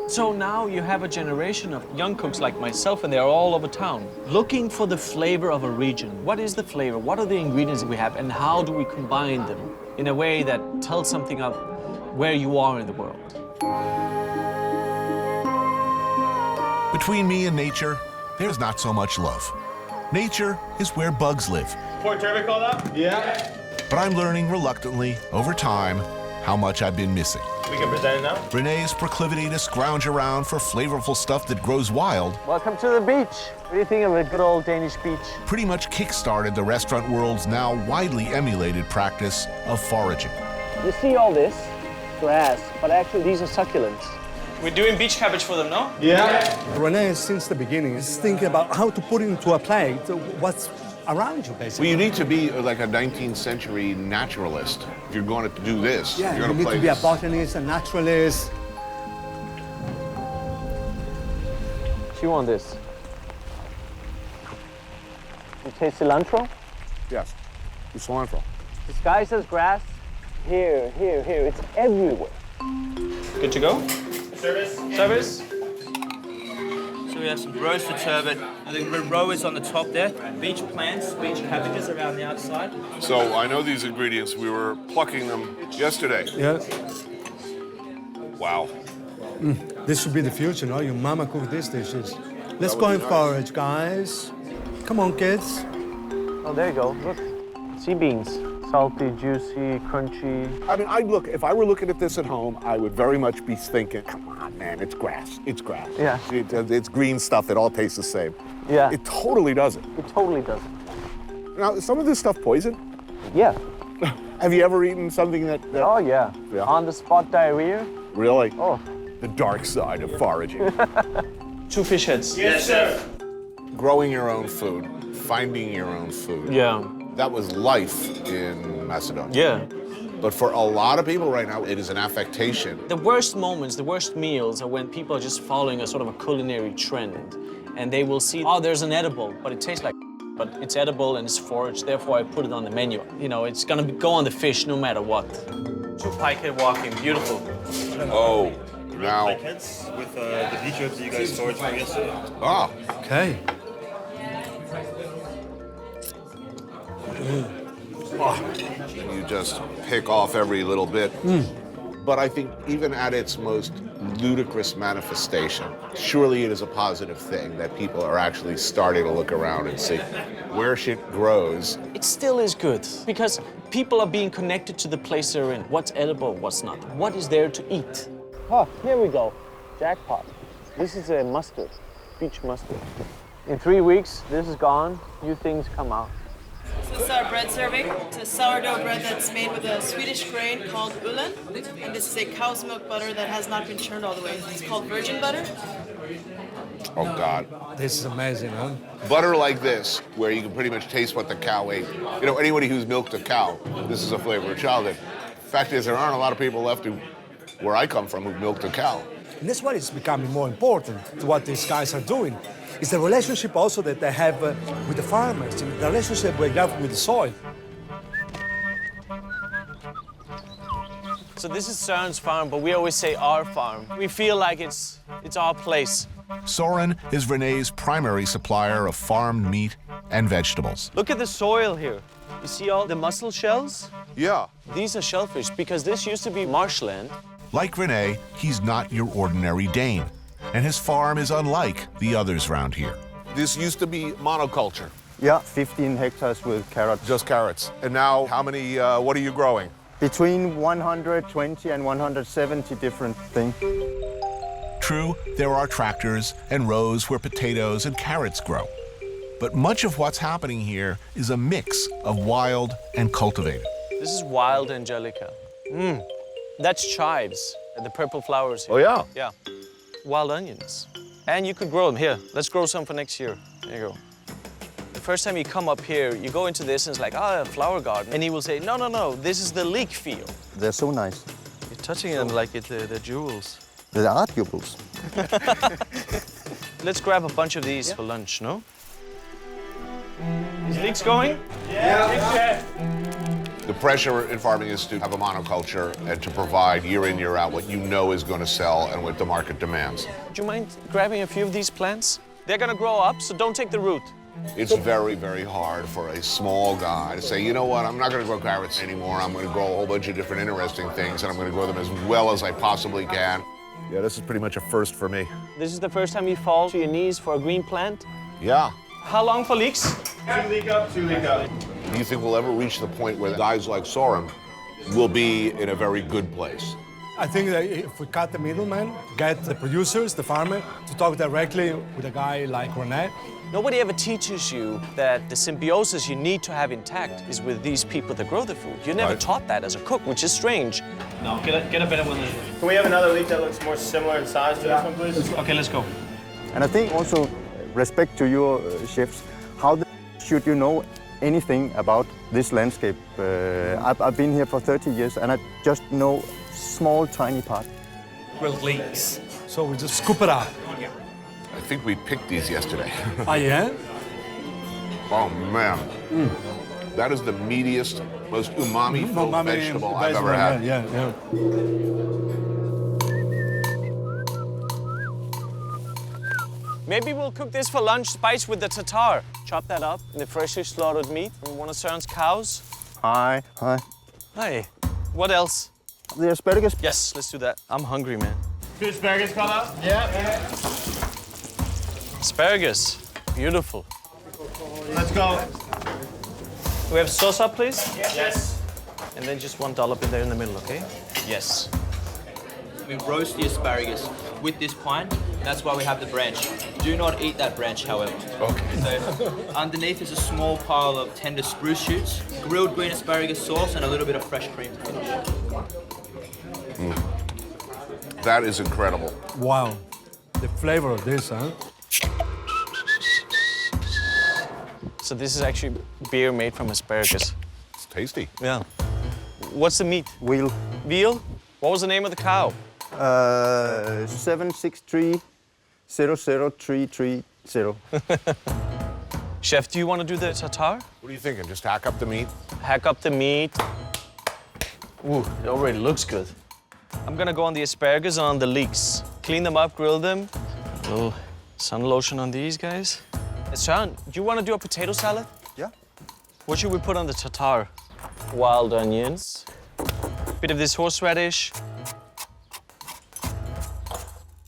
So now you have a generation of young cooks like myself, and they're all over town, looking for the flavor of a region. What is the flavor? What are the ingredients we have, and how do we combine them in a way that tells something of where you are in the world? Between me and nature, there's not so much love. Nature is where bugs live. Port turbot all up? Yeah. But I'm learning reluctantly, over time, how much I've been missing. We can present it now? René's proclivity to scrounge around for flavorful stuff that grows wild Welcome to the beach. What do you think of a good old Danish beach? pretty much kick-started the restaurant world's now widely emulated practice of foraging. You see all this grass, but actually these are succulents. We're doing beach cabbage for them, no? Yeah. René, since the beginning, is thinking about how to put into a plate what's around you, basically. Well, you need to be like a 19th century naturalist if you're going to do this. Yeah, you're you going need play to be a this. botanist, a naturalist. You want this? You taste cilantro? Yes, it's cilantro. The sky says grass. Here, here, here. It's everywhere. Good to go? Service. Service. So we have some roasted turbot. I think the roe is on the top there. Beach plants, beach cabbages around the outside. So I know these ingredients. We were plucking them yesterday. Yeah. Wow. This should be the future, no? Your mama cooked these dishes. Let's go and forage, guys. Come on, kids. Oh, there you go. Look. Sea beans. Salty, juicy, crunchy. I mean, if I were looking at this at home, I would very much be thinking, come on, man, it's grass. It's grass. Yeah. It's green stuff. It all tastes the same. Yeah. It totally doesn't. It totally doesn't. Now, is some of this stuff poison? Yeah. Have you ever eaten something that... Oh, yeah. Yeah. On-the-spot diarrhea. Really? Oh. The dark side of foraging. 2 fish heads. Yes, sir. Growing your own food, finding your own food. Yeah. That was life in Macedonia. Yeah. But for a lot of people right now, it is an affectation. The worst moments, the worst meals are when people are just following a sort of a culinary trend. And they will see, oh, there's an edible, but it tastes like but it's edible and it's foraged, therefore I put it on the menu. You know, it's gonna go on the fish no matter what. 2 pike head walking. Beautiful. Oh, now... Pike heads with the beach ribs that you guys foraged from yesterday. Ah, Okay. and you just pick off every little bit. But I think even at its most ludicrous manifestation, surely it is a positive thing that people are actually starting to look around and see where shit grows. It still is good because people are being connected to the place they're in. What's edible, what's not? What is there to eat? Oh, here we go. Jackpot. This is a mustard, beach mustard. In 3 weeks, this is gone. New things come out. This is our bread serving. It's a sourdough bread that's made with a Swedish grain called ulen. And this is a cow's milk butter that has not been churned all the way. It's called virgin butter. Oh, God. This is amazing, huh? Butter like this, where you can pretty much taste what the cow ate. You know, anybody who's milked a cow, this is a flavor of childhood. Fact is, there aren't a lot of people left where I come from, who've milked a cow. And that's what is becoming more important to what these guys are doing. It's the relationship also that they have with the farmers, and the relationship we have with the soil. So this is Søren's farm, but we always say our farm. We feel like it's our place. Søren is René's primary supplier of farmed meat and vegetables. Look at the soil here. You see all the mussel shells? Yeah. These are shellfish because this used to be marshland. Like René, he's not your ordinary Dane, and his farm is unlike the others around here. This used to be monoculture, Yeah, 15 hectares with carrots. just carrots. And now, how many, what are you growing? Between 120 and 170 different things. True, there are tractors and rows where potatoes and carrots grow. But much of what's happening here is a mix of wild and cultivated. This is wild angelica. That's chives, the purple flowers here. Oh, yeah? Yeah. Wild onions. And you could grow them. Here, let's grow some for next year. There you go. The first time you come up here, you go into this and it's like, a flower garden. And he will say, no, no, no, this is the leek field. They're so nice. You're touching them like they're jewels. They are jewels. Let's grab a bunch of these for lunch, no? Is leeks going? The pressure in farming is to have a monoculture and to provide year in, year out what you know is going to sell and what the market demands. Do you mind grabbing a few of these plants? They're gonna grow up, so don't take the root. It's very, very hard for a small guy to say, you know what, I'm not going to grow carrots anymore. I'm going to grow a whole bunch of different interesting things, and I'm going to grow them as well as I possibly can. Yeah, this is pretty much a first for me. This is the first time you fall to your knees for a green plant? Yeah. How long for leeks? 2 leek up, 2 leek up. Do you think we'll ever reach the point where guys like Soren will be in a very good place? I think that if we cut the middleman, get the producers, the farmer, to talk directly with a guy like René. Nobody ever teaches you that the symbiosis you need to have intact is with these people that grow the food. You're never taught that as a cook, which is strange. No, get a better one. Can we have another leek that looks more similar in size to this one, please? Okay, let's go. And I think also, respect to your chefs, how should you know anything about this landscape? I've been here for 30 years and I just know small, tiny part. Grilled leeks. So we just scoop it up. I think we picked these yesterday. Oh, yeah? Oh, man. That is the meatiest, most umami-filled vegetable I've ever had. Yeah. Maybe we'll cook this for lunch, spice with the tartar. Chop that up in the freshly slaughtered meat from one of Søren's cows. Hi. Hey, what else? The asparagus. Yes, let's do that. I'm hungry, man. Two asparagus, Carla? Yeah. Asparagus, beautiful. Let's go. We have salsa, please? Yes. And then just one dollop in there in the middle, okay? Yes. We roast the asparagus with this pine. That's why we have the branch. Do not eat that branch, however. Okay. So underneath is a small pile of tender spruce shoots, grilled green asparagus sauce, and a little bit of fresh cream to finish. That is incredible. Wow. The flavor of this, huh? So this is actually beer made from asparagus. It's tasty. Yeah. What's the meat? Veal. Veal? What was the name of the cow? 763-00330. Chef, do you want to do the tartare? What are you thinking? Just hack up the meat? Hack up the meat. Ooh, it already looks good. I'm gonna go on the asparagus and on the leeks. Clean them up, grill them. A little sun lotion on these guys. Søren, do you want to do a potato salad? Yeah. What should we put on the tartare? Wild onions. Bit of this horseradish.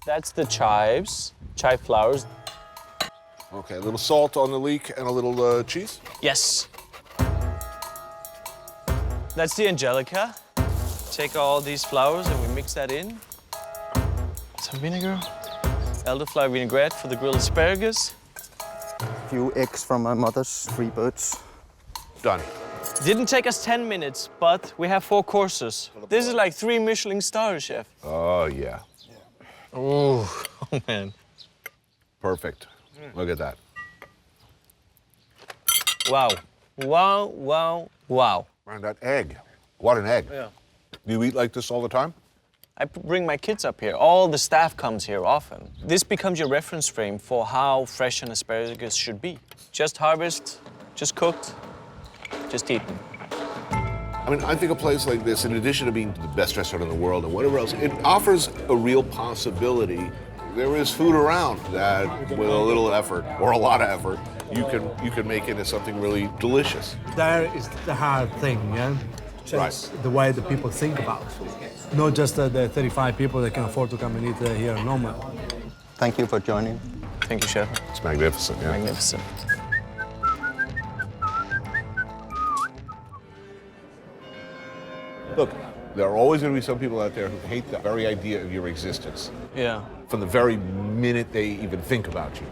That's the chives, chive flowers. Okay, a little salt on the leek and a little cheese? Yes. That's the angelica. Take all these flowers and we mix that in. Some vinegar. Elderflower vinaigrette for the grilled asparagus. A few eggs from my mother's 3 birds. Done. Didn't take us 10 minutes, but we have 4 courses. This is like 3 Michelin stars, chef. Oh, yeah. Oh, man. Perfect. Look at that. Wow. Wow, wow, wow. Man, that egg. What an egg. Yeah. Do you eat like this all the time? I bring my kids up here. All the staff comes here often. This becomes your reference frame for how fresh an asparagus should be. Just harvest, just cooked, just eaten. I mean, I think a place like this, in addition to being the best restaurant in the world and whatever else, it offers a real possibility. There is food around that, with a little effort or a lot of effort, you can make into something really delicious. There is the hard thing, yeah? Change the way the people think about food. Not just the 35 people that can afford to come and eat here in Noma. Thank you for joining. Thank you, chef. It's magnificent, yeah. Magnificent. Look, there are always going to be some people out there who hate the very idea of your existence. Yeah. From the very minute they even think about you.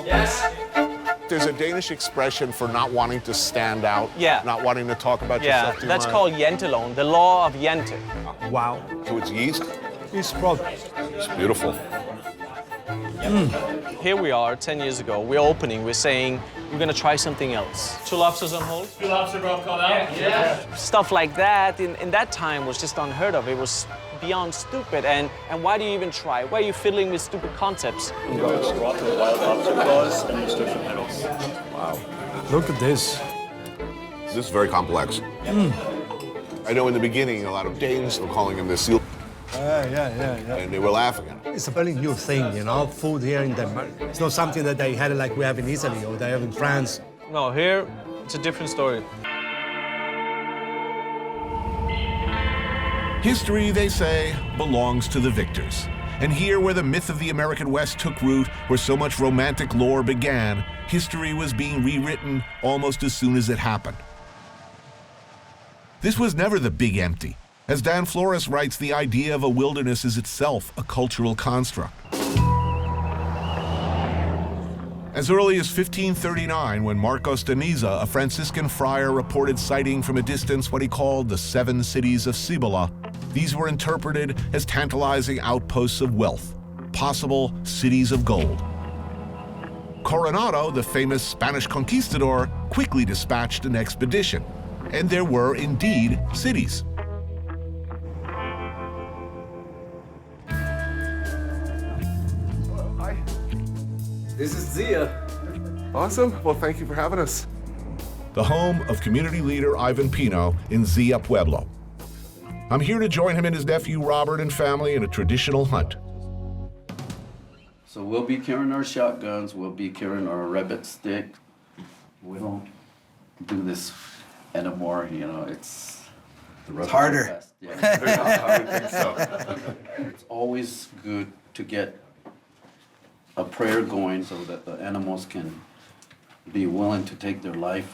Yes. There's a Danish expression for not wanting to stand out, Yeah. not wanting to talk about Yeah, yourself too that's much. called jentelone, the law of jente. Wow. So it's yeast? It's product. It's beautiful. Here we are, 10 years ago. We're opening, we're saying, we're gonna try something else. 2 lobsters on hold. 2 lobster broth called out. Yeah. Stuff like that in that time was just unheard of. It was beyond stupid, and why do you even try? Why are you fiddling with stupid concepts? It's rock with wild lobster claws and nasturtium petals. Wow. Look at this. This is very complex. I know in the beginning, a lot of Danes were calling him the seal, Yeah. and they were laughing at him. It's a very new thing, you know, food here in Denmark. It's not something that they had like we have in Italy or they have in France. No, here it's a different story. History, they say, belongs to the victors. And here, where the myth of the American West took root, where so much romantic lore began, history was being rewritten almost as soon as it happened. This was never the big empty. As Dan Flores writes, the idea of a wilderness is itself a cultural construct. As early as 1539, when Marcos de Niza, a Franciscan friar, reported sighting from a distance what he called the 7 cities of Cibola, these were interpreted as tantalizing outposts of wealth, possible cities of gold. Coronado, the famous Spanish conquistador, quickly dispatched an expedition, and there were indeed cities. This is Zia. Awesome. Well, thank you for having us. The home of community leader Ivan Pino in Zia, Pueblo. I'm here to join him and his nephew Robert and family in a traditional hunt. So we'll be carrying our shotguns, we'll be carrying our rabbit stick. We don't do this anymore, you know, it's harder. It's always good to get a prayer going so that the animals can be willing to take their life.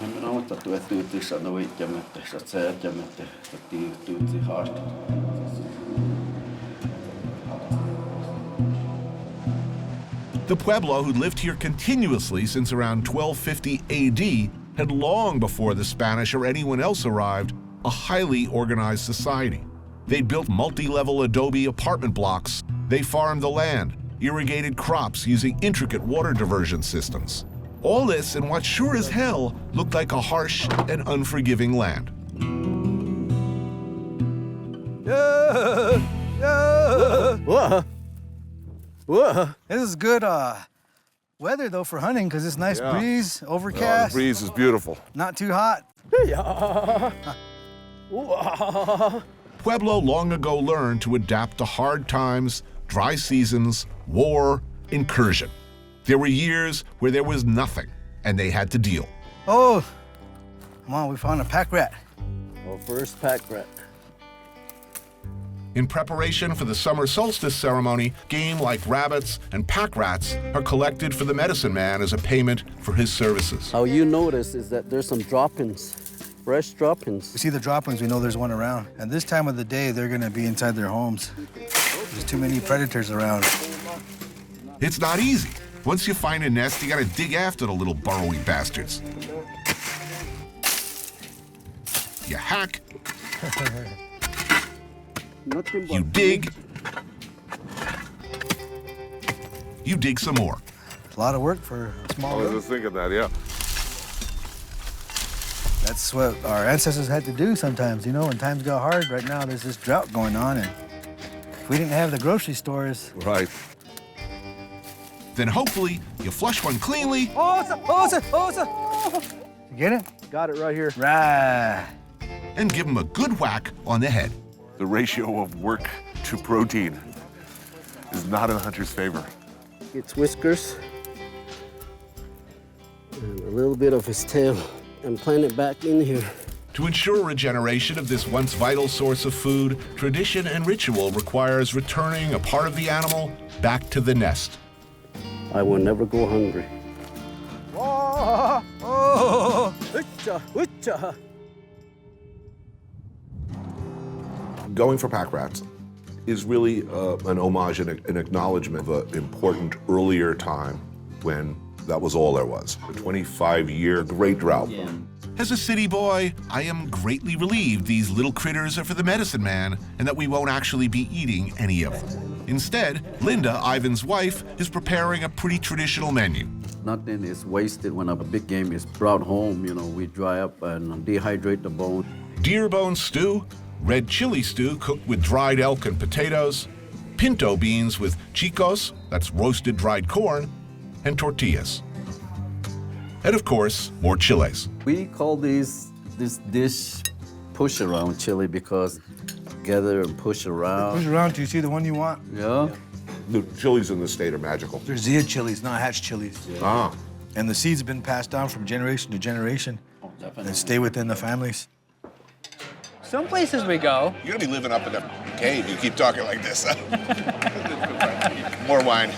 The Pueblo, who lived here continuously since around 1250 AD, had long before the Spanish or anyone else arrived, a highly organized society. They built multi-level adobe apartment blocks. They farmed the land, irrigated crops using intricate water diversion systems. All this in what sure as hell looked like a harsh and unforgiving land. Whoa. This is good weather, though, for hunting, because it's nice breeze, overcast. The breeze is beautiful. Not too hot. Pueblo long ago learned to adapt to hard times, dry seasons, war, incursion. There were years where there was nothing, and they had to deal. Oh, come on, we found a pack rat. Our first pack rat. In preparation for the summer solstice ceremony, game like rabbits and pack rats are collected for the medicine man as a payment for his services. How you notice is that there's some droppings, fresh droppings. We see the droppings, we know there's one around. And this time of the day, they're gonna be inside their homes. There's too many predators around. It's not easy. Once you find a nest, you gotta dig after the little burrowy bastards. You hack. You dig. You dig some more. A lot of work for a small I was road. just thinking that, yeah. That's what our ancestors had to do sometimes, you know, when times got hard. Right now, there's this drought going on, and if we didn't have the grocery stores. Right. Then hopefully you flush one cleanly. You get it? Got it right here. Right. And give them a good whack on the head. The ratio of work to protein is not in the hunter's favor. Its whiskers and a little bit of his tail and plant it back in here. To ensure regeneration of this once vital source of food, tradition and ritual requires returning a part of the animal back to the nest. I will never go hungry. Going for pack rats is really an homage and an acknowledgement of an important earlier time when that was all there was. A 25-year great drought. As a city boy, I am greatly relieved these little critters are for the medicine man and that we won't actually be eating any of them. Instead, Linda, Ivan's wife, is preparing a pretty traditional menu. Nothing is wasted when a big game is brought home. You know, we dry up and dehydrate the bone. Deer bone stew, red chili stew cooked with dried elk and potatoes, pinto beans with chicos, that's roasted dried corn, and tortillas. And of course, more chiles. We call this dish push around chili because gather and push around. Push around till you see the one you want. Yeah. The chilies in the state are magical. They're Zia chilies, not hatch chilies. Ah. And the seeds have been passed down from generation to generation. And stay within the families. Some places we go. You're gonna be living up in a cave. You keep talking like this. More wine.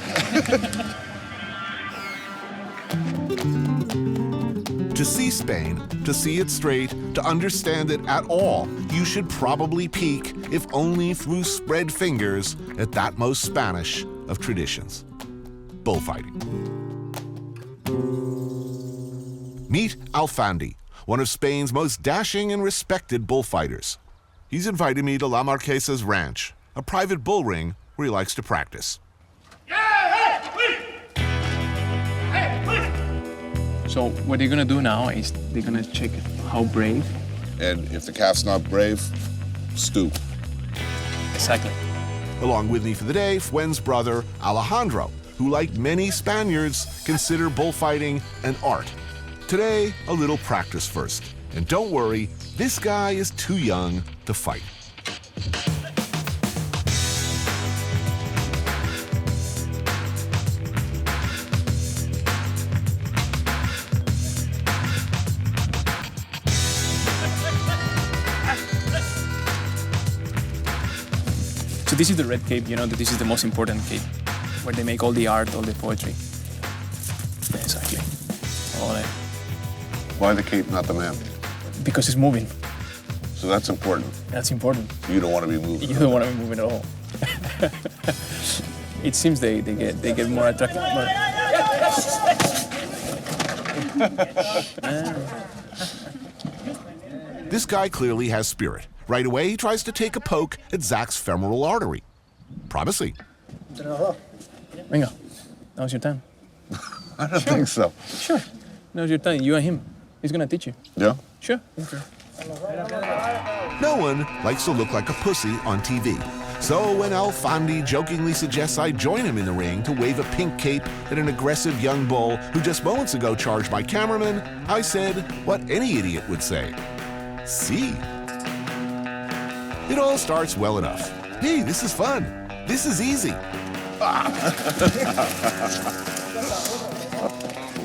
To see Spain, to see it straight, to understand it at all, you should probably peek, if only through spread fingers, at that most Spanish of traditions, bullfighting. Meet Alfandi, one of Spain's most dashing and respected bullfighters. He's invited me to La Marquesa's ranch, a private bull ring where he likes to practice. So what they're gonna do now is they're gonna check how brave. And if the calf's not brave, stew. Exactly. Along with me for the day, Fuen's brother, Alejandro, who, like many Spaniards, consider bullfighting an art. Today, a little practice first. And don't worry, this guy is too young to fight. So this is the red cape, you know, that this is the most important cape, where they make all the art, all the poetry. Exactly. All that. Why the cape, not the man? Because it's moving. So that's important. That's important. You don't want to be moving. You don't want to be moving at all. It seems they get more attractive. This guy clearly has spirit. Right away, he tries to take a poke at Zach's femoral artery. Promising. Venga, now's your time. I don't think so. Sure. Now's your time. You and him. He's gonna teach you. Yeah? Sure. Okay. No one likes to look like a pussy on TV. So when Alfandi jokingly suggests I join him in the ring to wave a pink cape at an aggressive young bull who just moments ago charged my cameraman, I said what any idiot would say. See? It all starts well enough. Hey, this is fun. This is easy.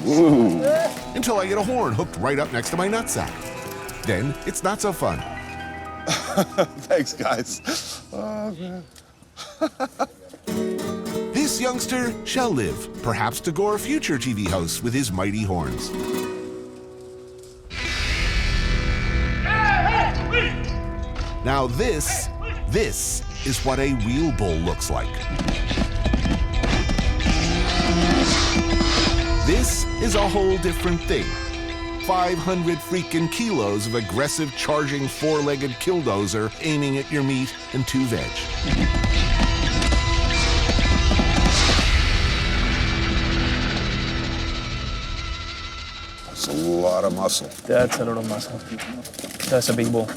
Ooh. Until I get a horn hooked right up next to my nutsack. Then it's not so fun. Thanks, guys. Oh, man. This youngster shall live, perhaps to gore future TV hosts with his mighty horns. Now this is what a real bull looks like. This is a whole different thing. 500 freaking kilos of aggressive charging four-legged killdozer aiming at your meat and two veg. That's a lot of muscle. That's a lot of muscle. That's a big bull.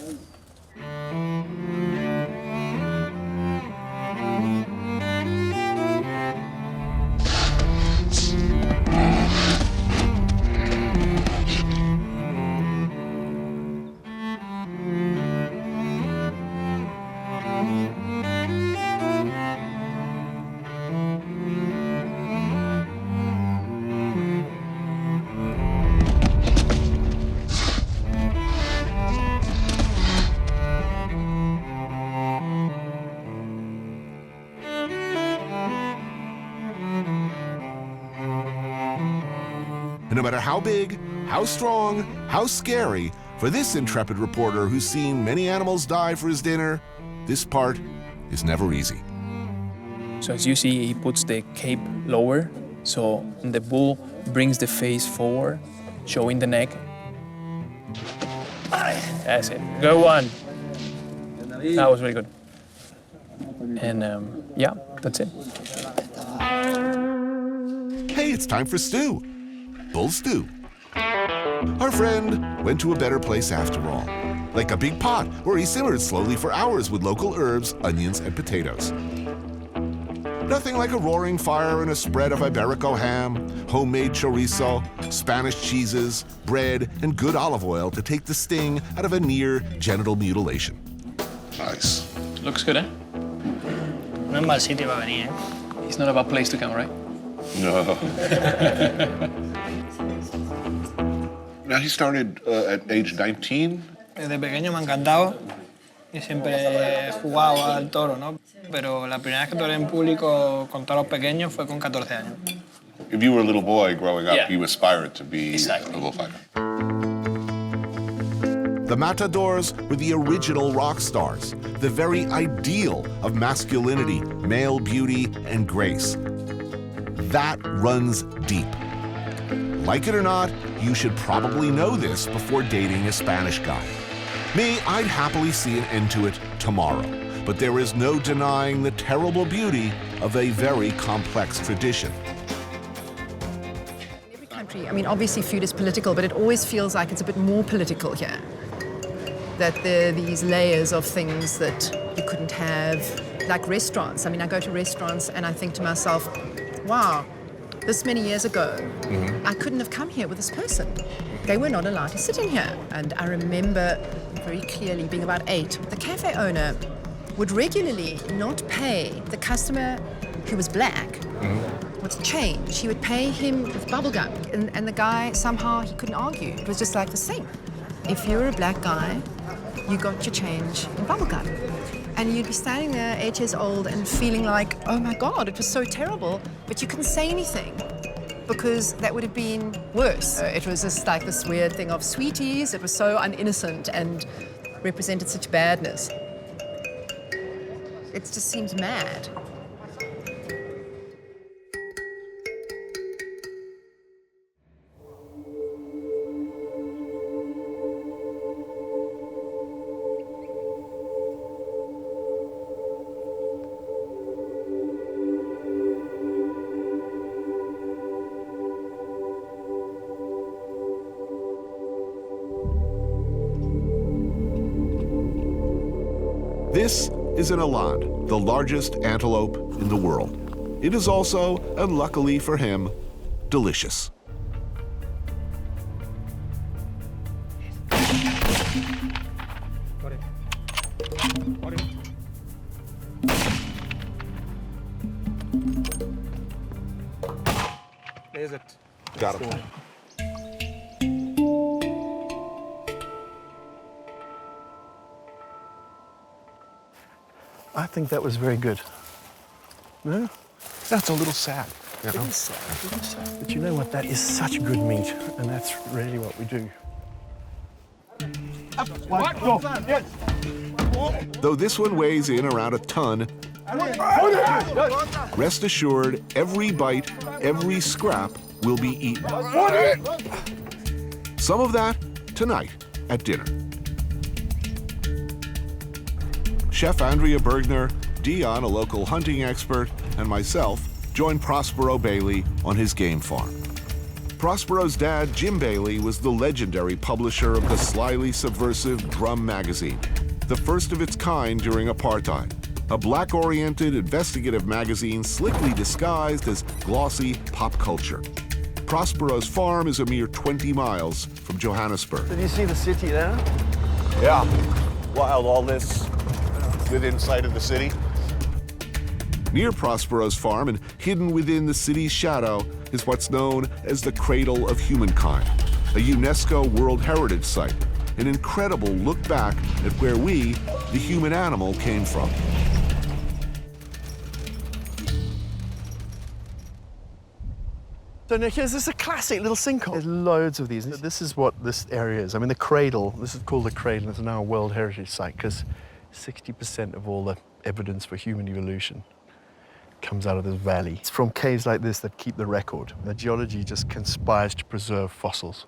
And no matter how big, how strong, how scary, for this intrepid reporter who's seen many animals die for his dinner, this part is never easy. So as you see, he puts the cape lower, so the bull brings the face forward, showing the neck. That's it. Good one. That was really good. And yeah, that's it. Hey, it's time for stew. Bull stew. Our friend went to a better place after all. like a big pot where he simmered slowly for hours with local herbs, onions, and potatoes. Nothing like a roaring fire and a spread of Iberico ham, homemade chorizo, Spanish cheeses, bread, and good olive oil to take the sting out of a near genital mutilation. Nice. Looks good, eh? No es mal sitio para venir, eh? It's not a bad place to come, right? No. Now he started at age 19. Desde pequeño me ha encantado y siempre he jugado al toro, ¿no? Pero la primera vez que toré en público con toros pequeños fue con 14 años. If you were a little boy growing up, Yeah. you aspired to be Exactly. a bullfighter. The matadors were the original rock stars, the very ideal of masculinity, male beauty, and grace. That runs deep. Like it or not, you should probably know this before dating a Spanish guy. Me, I'd happily see an end to it tomorrow, but there is no denying the terrible beauty of a very complex tradition. Every country, I mean, obviously food is political, but it always feels like it's a bit more political here. That there are these layers of things that you couldn't have, like restaurants. I mean, I go to restaurants and I think to myself, wow, this many years ago, I couldn't have come here with this person. They were not allowed to sit in here. And I remember very clearly being about 8, the cafe owner would regularly not pay the customer who was black with change. He would pay him with bubblegum. And the guy, somehow, he couldn't argue. It was just like the same. If you were a black guy, you got your change in bubblegum. And you'd be standing there 8 years old and feeling like, oh my God, it was so terrible, but you couldn't say anything because that would have been worse. It was just like this weird thing of sweeties. It was so uninnocent and represented such badness. It just seems mad. This is an eland, the largest antelope in the world. It is also, and luckily for him, delicious. There's it. Got it. I think that was very good. No? That's a little sad. You know? It is sad, it is sad. But you know what? That is such good meat, and that's really what we do. Though this one weighs in around a ton, rest assured, every bite, every scrap will be eaten. Some of that tonight at dinner. Chef Andrea Bergner, Dion, a local hunting expert, and myself joined Prospero Bailey on his game farm. Prospero's dad, Jim Bailey, was the legendary publisher of the slyly subversive Drum magazine, the first of its kind during apartheid, a black-oriented investigative magazine slickly disguised as glossy pop culture. Prospero's farm is a mere 20 miles from Johannesburg. Did you see the city there? Yeah. Wild, all this within sight of the city. Near Prospero's farm and hidden within the city's shadow is what's known as the Cradle of Humankind, a UNESCO World Heritage Site, an incredible look back at where we, the human animal, came from. So now here's this is a classic little sinkhole. There's loads of these. This is what this area is. I mean, the cradle, this is called the cradle. It's now a World Heritage Site because 60% of all the evidence for human evolution comes out of this valley. It's from caves like this that keep the record. The geology just conspires to preserve fossils.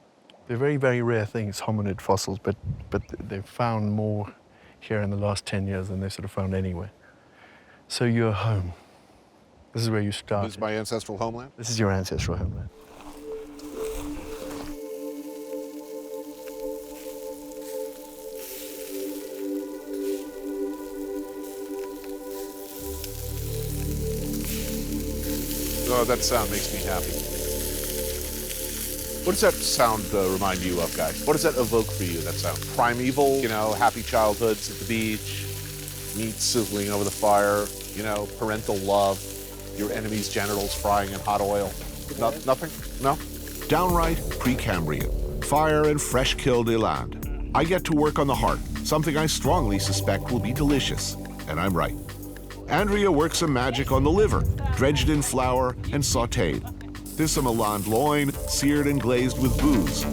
They're very, very rare things, hominid fossils, but they've found more here in the last 10 years than they've sort of found anywhere. So you're home. This is where you start. This is my ancestral homeland? This is your ancestral homeland. that sound makes me happy. What does that sound remind you of, guys? What does that evoke for you, that sound? Primeval, you know, happy childhoods at the beach, meat sizzling over the fire, you know, parental love, your enemy's genitals frying in hot oil. Nothing? No? Downright Precambrian, fire and fresh-killed eland. I get to work on the heart, something I strongly suspect will be delicious, and I'm right. Andrea works some magic on the liver, dredged in flour and sautéed. There's some eland loin, seared and glazed with booze.